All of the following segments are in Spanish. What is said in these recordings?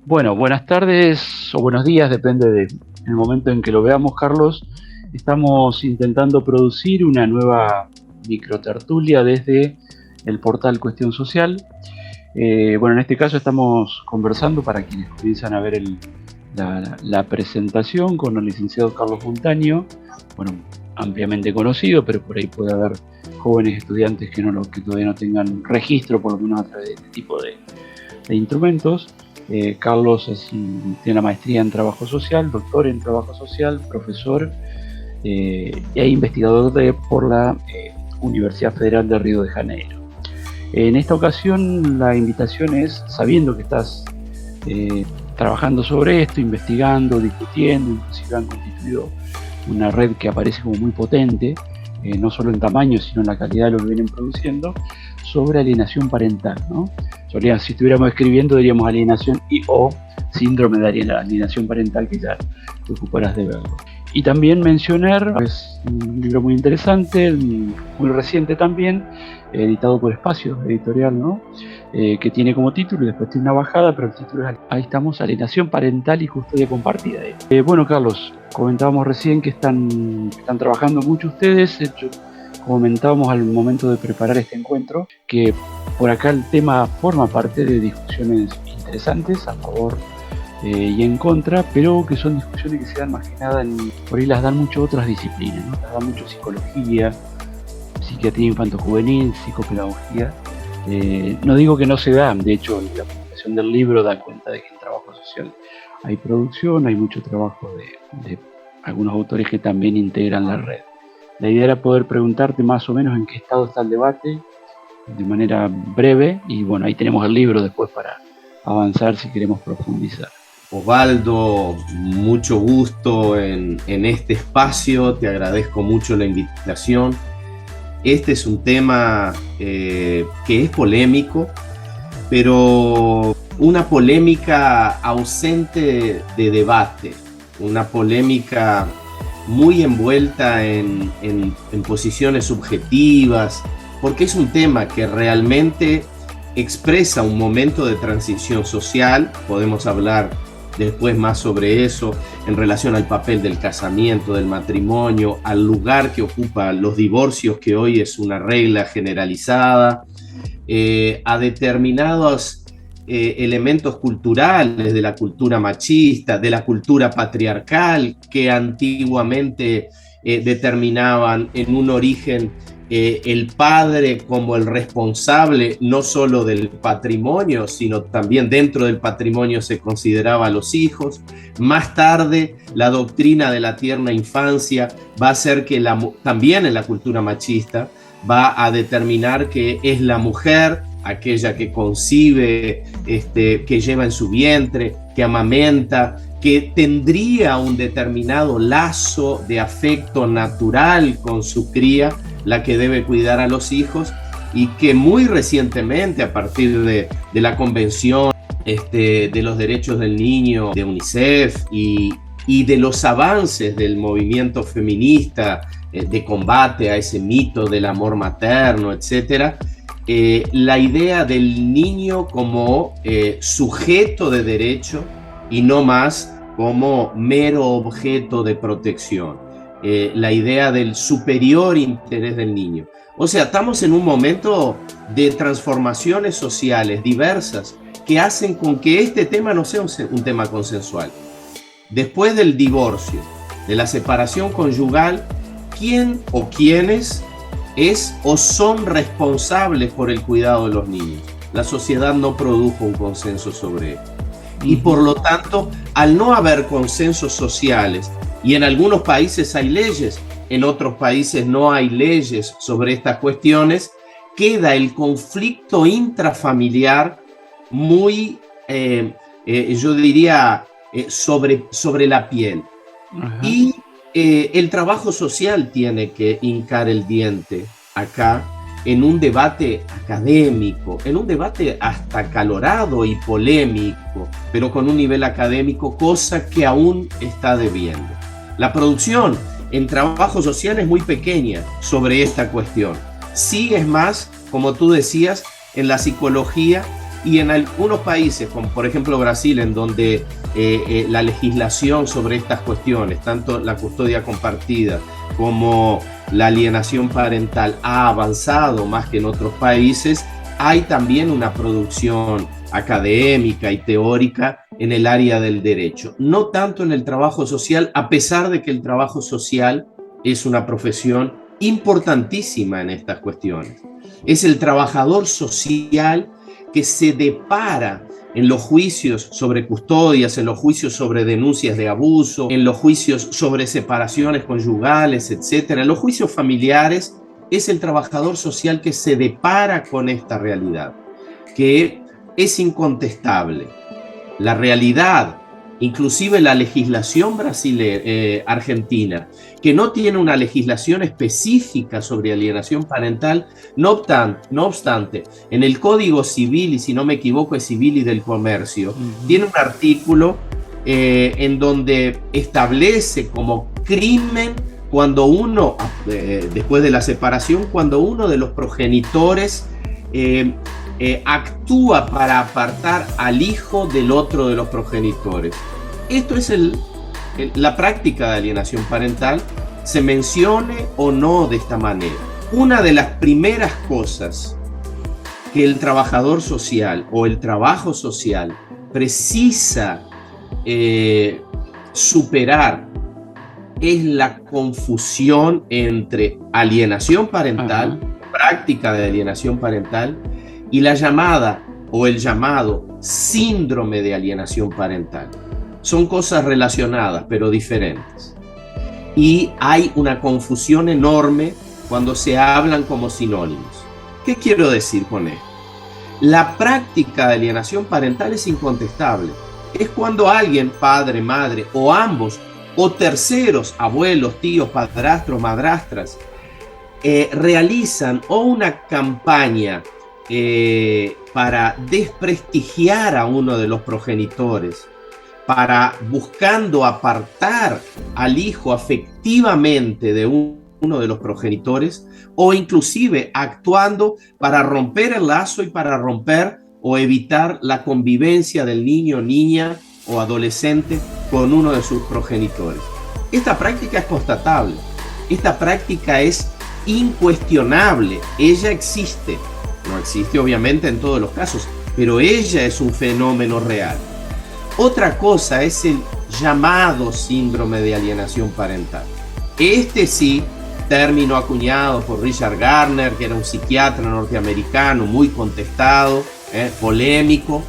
Bueno, buenas tardes o buenos días, depende del momento en que lo veamos, Carlos. Estamos intentando producir una nueva microtertulia desde el portal Cuestión Social. Bueno, en este caso estamos conversando para quienes comienzan a ver la presentación con el licenciado Carlos Montaño, bueno, ampliamente conocido, pero por ahí puede haber jóvenes estudiantes que todavía no tengan registro, por lo menos a través de este tipo de instrumentos. Carlos tiene una maestría en trabajo social, doctor en trabajo social, profesor e investigador por la Universidad Federal de Río de Janeiro. En esta ocasión la invitación es, sabiendo que estás trabajando sobre esto, investigando, discutiendo, inclusive han constituido una red que aparece como muy potente, no solo en tamaño, sino en la calidad de lo que vienen produciendo, sobre alienación parental, ¿no? Si estuviéramos escribiendo, diríamos alienación o síndrome de alienación parental, que ya te ocuparás de verlo. Y también mencionar, es un libro muy interesante, muy reciente también, editado por Espacio Editorial, ¿no? Que tiene como título, y después tiene una bajada, pero el título es, ahí estamos, Alienación Parental y Custodia Compartida. Bueno, Carlos, comentábamos recién que están trabajando mucho ustedes. Yo comentábamos al momento de preparar este encuentro que por acá el tema forma parte de discusiones interesantes a favor y en contra, pero que son discusiones que se dan más que nada, por ahí las dan mucho otras disciplinas, ¿no? Las dan mucho psicología, psiquiatría infanto-juvenil, psicopedagogía. No digo que no se dan, de hecho la publicación del libro da cuenta de que en trabajo social hay producción, hay mucho trabajo de algunos autores que también integran la red. La idea era poder preguntarte más o menos en qué estado está el debate, de manera breve, y bueno, ahí tenemos el libro después para avanzar si queremos profundizar. Osvaldo, mucho gusto en este espacio, te agradezco mucho la invitación. Este es un tema que es polémico, pero una polémica ausente de debate, una polémica muy envuelta en posiciones subjetivas, porque es un tema que realmente expresa un momento de transición social. Podemos hablar después más sobre eso en relación al papel del casamiento, del matrimonio, al lugar que ocupan los divorcios, que hoy es una regla generalizada, a determinados elementos culturales de la cultura machista, de la cultura patriarcal, que antiguamente determinaban en un origen el padre como el responsable no solo del patrimonio, sino también dentro del patrimonio se consideraba a los hijos. Más tarde, la doctrina de la tierna infancia va a hacer que también en la cultura machista va a determinar que es la mujer aquella que concibe, que lleva en su vientre, que amamenta, que tendría un determinado lazo de afecto natural con su cría, la que debe cuidar a los hijos, y que muy recientemente, a partir de la Convención de los Derechos del Niño de UNICEF y de los avances del movimiento feminista de combate a ese mito del amor materno, etcétera, la idea del niño como sujeto de derecho y no más como mero objeto de protección, la idea del superior interés del niño. O sea, estamos en un momento de transformaciones sociales diversas que hacen con que este tema no sea un tema consensual. Después del divorcio, de la separación conyugal, ¿quién o quiénes es o son responsables por el cuidado de los niños? La sociedad no produjo un consenso sobre esto. Y por lo tanto, al no haber consensos sociales, y en algunos países hay leyes, en otros países no hay leyes sobre estas cuestiones, queda el conflicto intrafamiliar muy, yo diría, sobre la piel. Ajá. Y el trabajo social tiene que hincar el diente acá en un debate académico, en un debate hasta acalorado y polémico, pero con un nivel académico, cosa que aún está debiendo. La producción en trabajo social es muy pequeña sobre esta cuestión. Sí, es más, como tú decías, en la psicología Y en algunos países, como por ejemplo Brasil, en donde la legislación sobre estas cuestiones, tanto la custodia compartida como la alienación parental, ha avanzado más que en otros países, hay también una producción académica y teórica en el área del derecho. No tanto en el trabajo social, a pesar de que el trabajo social es una profesión importantísima en estas cuestiones. Es el trabajador social que se depara en los juicios sobre custodias, en los juicios sobre denuncias de abuso, en los juicios sobre separaciones conyugales, etcétera, en los juicios familiares. Es el trabajador social que se depara con esta realidad, que es incontestable. La realidad, inclusive la legislación argentina, que no tiene una legislación específica sobre alienación parental, no obstante, en el Código Civil, y si no me equivoco es Civil y del Comercio, tiene un artículo en donde establece como crimen cuando uno, después de la separación, cuando uno de los progenitores actúa para apartar al hijo del otro de los progenitores. Esto es la práctica de alienación parental, se mencione o no de esta manera. Una de las primeras cosas que el trabajador social o el trabajo social precisa superar es la confusión entre alienación parental, práctica de alienación parental, y la llamada o el llamado síndrome de alienación parental. Son cosas relacionadas, pero diferentes. Y hay una confusión enorme cuando se hablan como sinónimos. ¿Qué quiero decir con esto? La práctica de alienación parental es incontestable. Es cuando alguien, padre, madre o ambos, o terceros, abuelos, tíos, padrastros, madrastras, realizan o una campaña para desprestigiar a uno de los progenitores, para buscando apartar al hijo afectivamente de uno de los progenitores, o inclusive actuando para romper el lazo y para romper o evitar la convivencia del niño, niña o adolescente con uno de sus progenitores. Esta práctica es constatable, esta práctica es incuestionable, ella existe. No existe obviamente en todos los casos, pero ella es un fenómeno real. Otra cosa es el llamado síndrome de alienación parental. Este sí, término acuñado por Richard Gardner, que era un psiquiatra norteamericano muy contestado, polémico.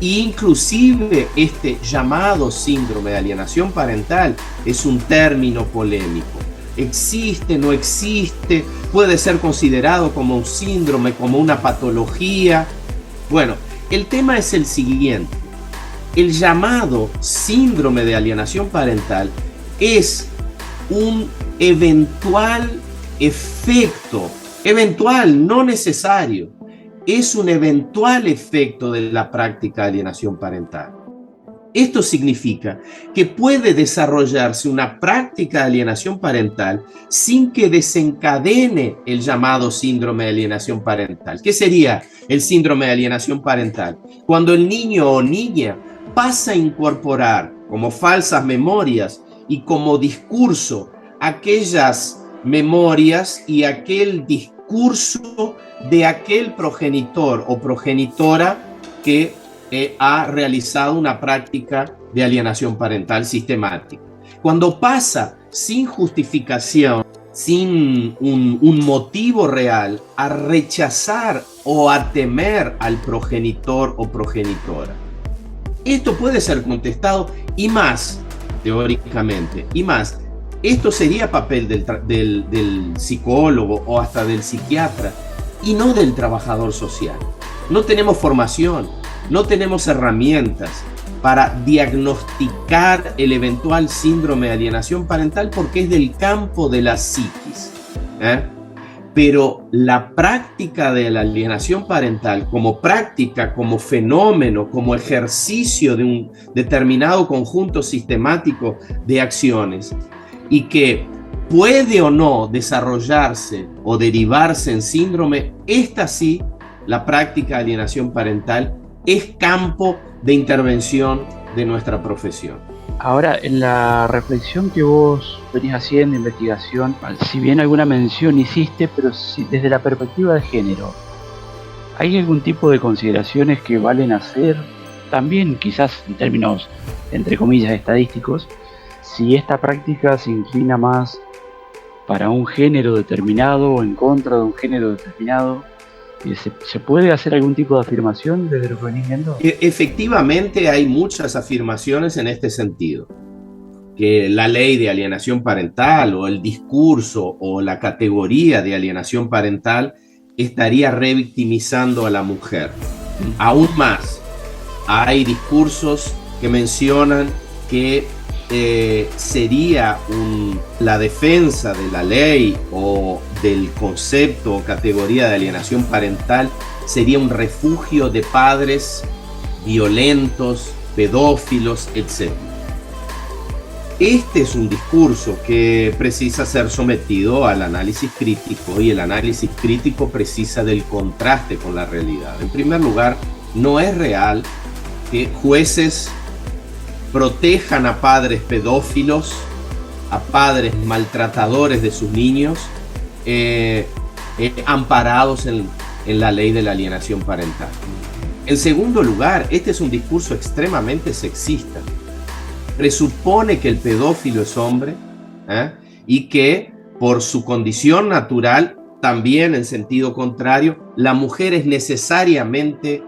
Inclusive este llamado síndrome de alienación parental es un término polémico. Existe, no existe, puede ser considerado como un síndrome, como una patología. Bueno, el tema es el siguiente. El llamado síndrome de alienación parental es un eventual efecto, eventual, no necesario, es un eventual efecto de la práctica de alienación parental. Esto significa que puede desarrollarse una práctica de alienación parental sin que desencadene el llamado síndrome de alienación parental. ¿Qué sería el síndrome de alienación parental? Cuando el niño o niña pasa a incorporar como falsas memorias y como discurso aquellas memorias y aquel discurso de aquel progenitor o progenitora que ha realizado una práctica de alienación parental sistemática. Cuando pasa sin justificación, sin un motivo real, a rechazar o a temer al progenitor o progenitora. Esto puede ser contestado y más, teóricamente, y más. Esto sería papel del psicólogo o hasta del psiquiatra y no del trabajador social. No tenemos formación, no tenemos herramientas para diagnosticar el eventual síndrome de alienación parental porque es del campo de la psiquis. Pero la práctica de la alienación parental como práctica, como fenómeno, como ejercicio de un determinado conjunto sistemático de acciones y que puede o no desarrollarse o derivarse en síndrome, esta sí, la práctica de alienación parental es campo de intervención de nuestra profesión. Ahora, en la reflexión que vos venís haciendo, investigación, si bien alguna mención hiciste, pero si, desde la perspectiva de género, ¿hay algún tipo de consideraciones que valen hacer? También, quizás en términos, entre comillas, estadísticos, si esta práctica se inclina más para un género determinado o en contra de un género determinado. ¿Se puede hacer algún tipo de afirmación desde lo que venís viendo? Efectivamente hay muchas afirmaciones en este sentido, que la ley de alienación parental o el discurso o la categoría de alienación parental estaría revictimizando a la mujer. Aún más, hay discursos que mencionan que sería la defensa de la ley o del concepto o categoría de alienación parental sería un refugio de padres violentos, pedófilos, etc. Este es un discurso que precisa ser sometido al análisis crítico, y el análisis crítico precisa del contraste con la realidad. En primer lugar, no es real que jueces protejan a padres pedófilos, a padres maltratadores de sus niños, amparados en la ley de la alienación parental. En segundo lugar, este es un discurso extremadamente sexista. Presupone que el pedófilo es hombre, y que por su condición natural, también en sentido contrario, la mujer es necesariamente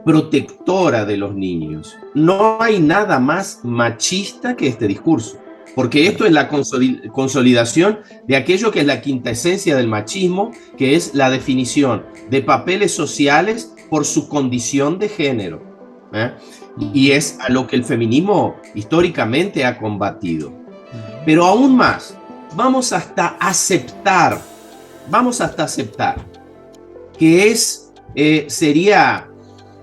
protectora de los niños. No hay nada más machista que este discurso, porque esto es la consolidación de aquello que es la quinta esencia del machismo, que es la definición de papeles sociales por su condición de género, y es a lo que el feminismo históricamente ha combatido. Pero aún más, vamos hasta aceptar que sería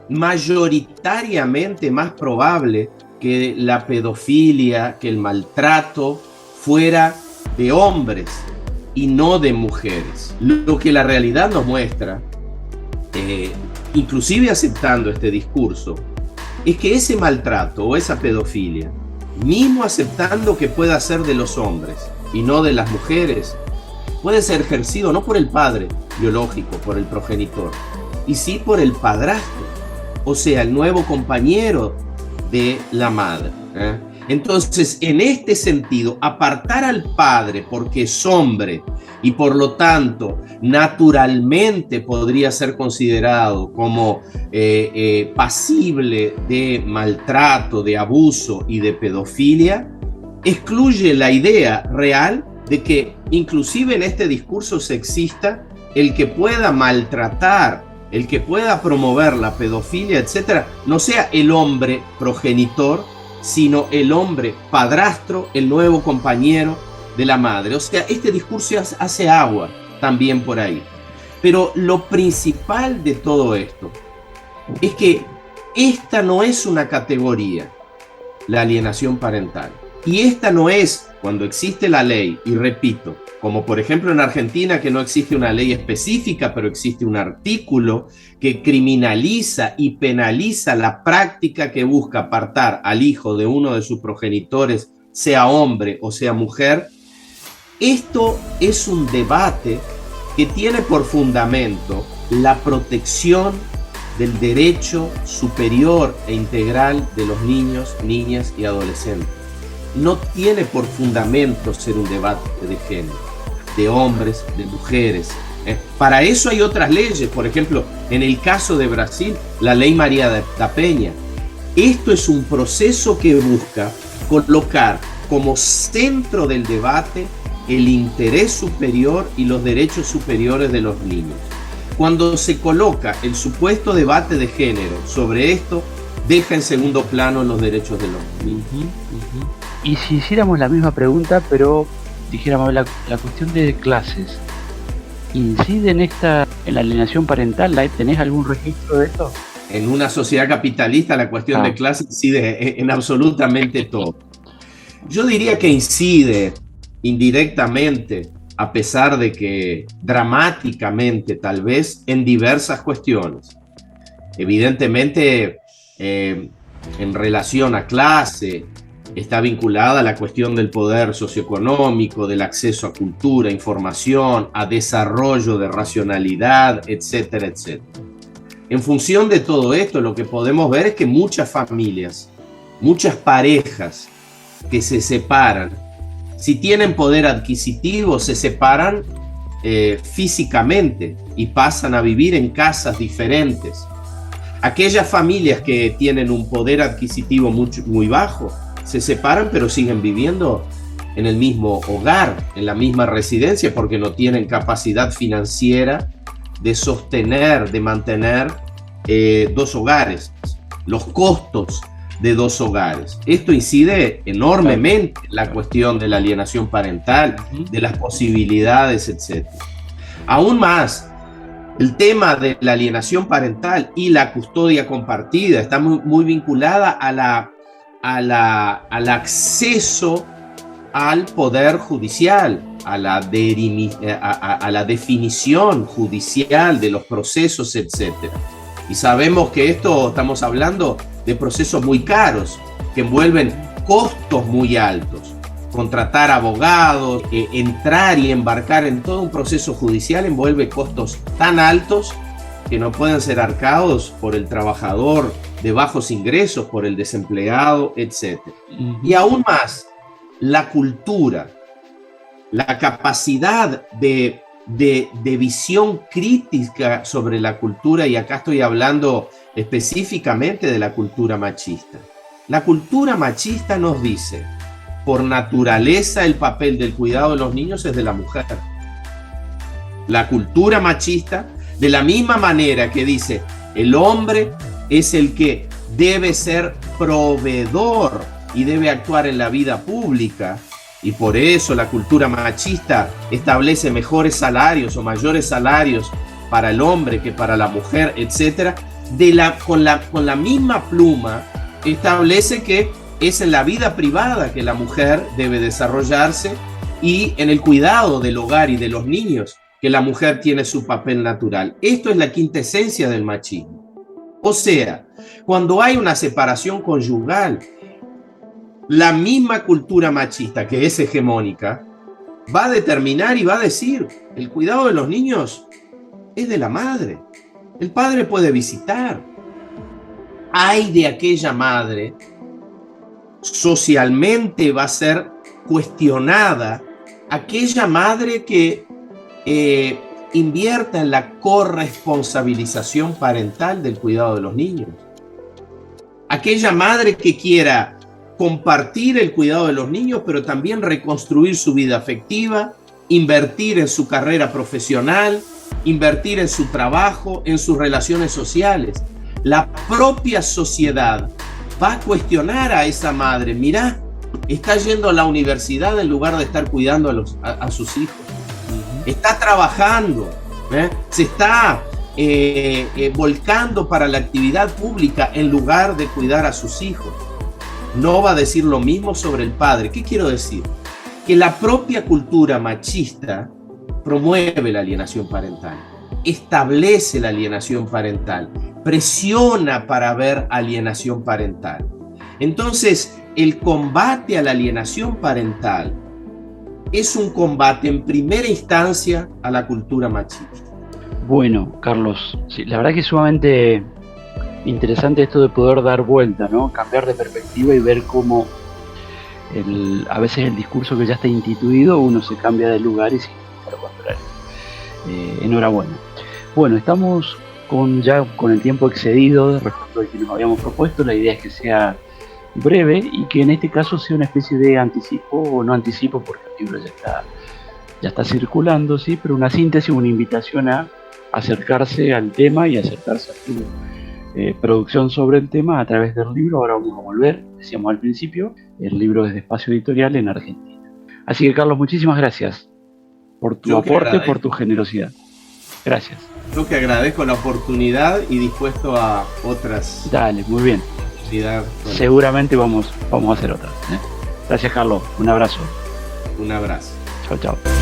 mayoritariamente más probable que la pedofilia, que el maltrato fuera de hombres y no de mujeres. Lo que la realidad nos muestra, inclusive aceptando este discurso, es que ese maltrato o esa pedofilia, mismo aceptando que pueda ser de los hombres y no de las mujeres, puede ser ejercido no por el padre biológico, por el progenitor, y sí por el padrastro, o sea, el nuevo compañero de la madre. Entonces, en este sentido, apartar al padre porque es hombre y por lo tanto naturalmente podría ser considerado como pasible de maltrato, de abuso y de pedofilia, excluye la idea real de que inclusive en este discurso sexista, el que pueda maltratar, el que pueda promover la pedofilia, etcétera, no sea el hombre progenitor, sino el hombre padrastro, el nuevo compañero de la madre. O sea, este discurso hace agua también por ahí. Pero lo principal de todo esto es que esta no es una categoría, la alienación parental. Y esta no es, cuando existe la ley, y repito, como por ejemplo en Argentina, que no existe una ley específica, pero existe un artículo que criminaliza y penaliza la práctica que busca apartar al hijo de uno de sus progenitores, sea hombre o sea mujer. Esto es un debate que tiene por fundamento la protección del derecho superior e integral de los niños, niñas y adolescentes. No tiene por fundamento ser un debate de género, de hombres, de mujeres. Para eso hay otras leyes, por ejemplo, en el caso de Brasil, la ley María da Peña. Esto es un proceso que busca colocar como centro del debate el interés superior y los derechos superiores de los niños. Cuando se coloca el supuesto debate de género sobre esto, deja en segundo plano los derechos de los niños. Y si hiciéramos la misma pregunta, pero dijéramos la cuestión de clases, ¿incide en la alienación parental? ¿Tenés algún registro de esto? En una sociedad capitalista la cuestión de clase incide en absolutamente todo. Yo diría que incide indirectamente, a pesar de que dramáticamente tal vez, en diversas cuestiones. Evidentemente, en relación a clase, está vinculada a la cuestión del poder socioeconómico, del acceso a cultura, información, a desarrollo de racionalidad, etcétera, etcétera. En función de todo esto, lo que podemos ver es que muchas familias, muchas parejas que se separan, si tienen poder adquisitivo, se separan físicamente y pasan a vivir en casas diferentes. Aquellas familias que tienen un poder adquisitivo muy bajo, se separan pero siguen viviendo en el mismo hogar, en la misma residencia, porque no tienen capacidad financiera de sostener, de mantener dos hogares, los costos de dos hogares. Esto incide enormemente en la cuestión de la alienación parental, de las posibilidades, etc. Aún más, el tema de la alienación parental y la custodia compartida está muy vinculada al acceso al poder judicial, a la definición judicial de los procesos, etc. Y sabemos que estamos hablando de procesos muy caros, que envuelven costos muy altos. Contratar abogados, entrar y embarcar en todo un proceso judicial envuelve costos tan altos que no pueden ser arcados por el trabajador de bajos ingresos, por el desempleado, etc. Y aún más, la cultura, la capacidad de visión crítica sobre la cultura, y acá estoy hablando específicamente de la cultura machista. La cultura machista nos dice, por naturaleza, el papel del cuidado de los niños es de la mujer. La cultura machista, de la misma manera que dice, el hombre es el que debe ser proveedor y debe actuar en la vida pública, y por eso la cultura machista establece mejores salarios o mayores salarios para el hombre que para la mujer, etc. Con la misma pluma establece que es en la vida privada que la mujer debe desarrollarse y en el cuidado del hogar y de los niños que la mujer tiene su papel natural. Esto es la quintesencia del machismo. O sea, cuando hay una separación conyugal, la misma cultura machista que es hegemónica va a determinar y va a decir, el cuidado de los niños es de la madre. El padre puede visitar. Ay de aquella madre, socialmente va a ser cuestionada, aquella madre que invierta en la corresponsabilización parental del cuidado de los niños. Aquella madre que quiera compartir el cuidado de los niños, pero también reconstruir su vida afectiva, invertir en su carrera profesional, invertir en su trabajo, en sus relaciones sociales. La propia sociedad va a cuestionar a esa madre. Mirá, está yendo a la universidad en lugar de estar cuidando a sus hijos. Está trabajando, se está volcando para la actividad pública en lugar de cuidar a sus hijos. No va a decir lo mismo sobre el padre. ¿Qué quiero decir? Que la propia cultura machista promueve la alienación parental, establece la alienación parental, presiona para ver alienación parental. Entonces, el combate a la alienación parental es un combate en primera instancia a la cultura machista. Bueno, Carlos, sí, la verdad que es sumamente interesante esto de poder dar vuelta, ¿no? Cambiar de perspectiva y ver cómo a veces el discurso que ya está instituido, uno se cambia de lugar y sigue para contrario. Enhorabuena. Bueno, estamos ya con el tiempo excedido respecto al que nos habíamos propuesto. La idea es que sea breve y que en este caso sea una especie de anticipo, o no anticipo porque el libro ya está circulando, ¿sí? Pero una síntesis, una invitación a acercarse al tema y acercarse a tu producción sobre el tema a través del libro. Ahora vamos a volver, decíamos al principio, el libro es de Espacio Editorial en Argentina. Así que, Carlos, muchísimas gracias por tu aporte, por tu generosidad. Gracias. Yo que agradezco la oportunidad y dispuesto a otras. Dale, muy bien. Bueno. Seguramente vamos a hacer otras. Gracias, Carlos. Un abrazo. Un abrazo. Chao, chao.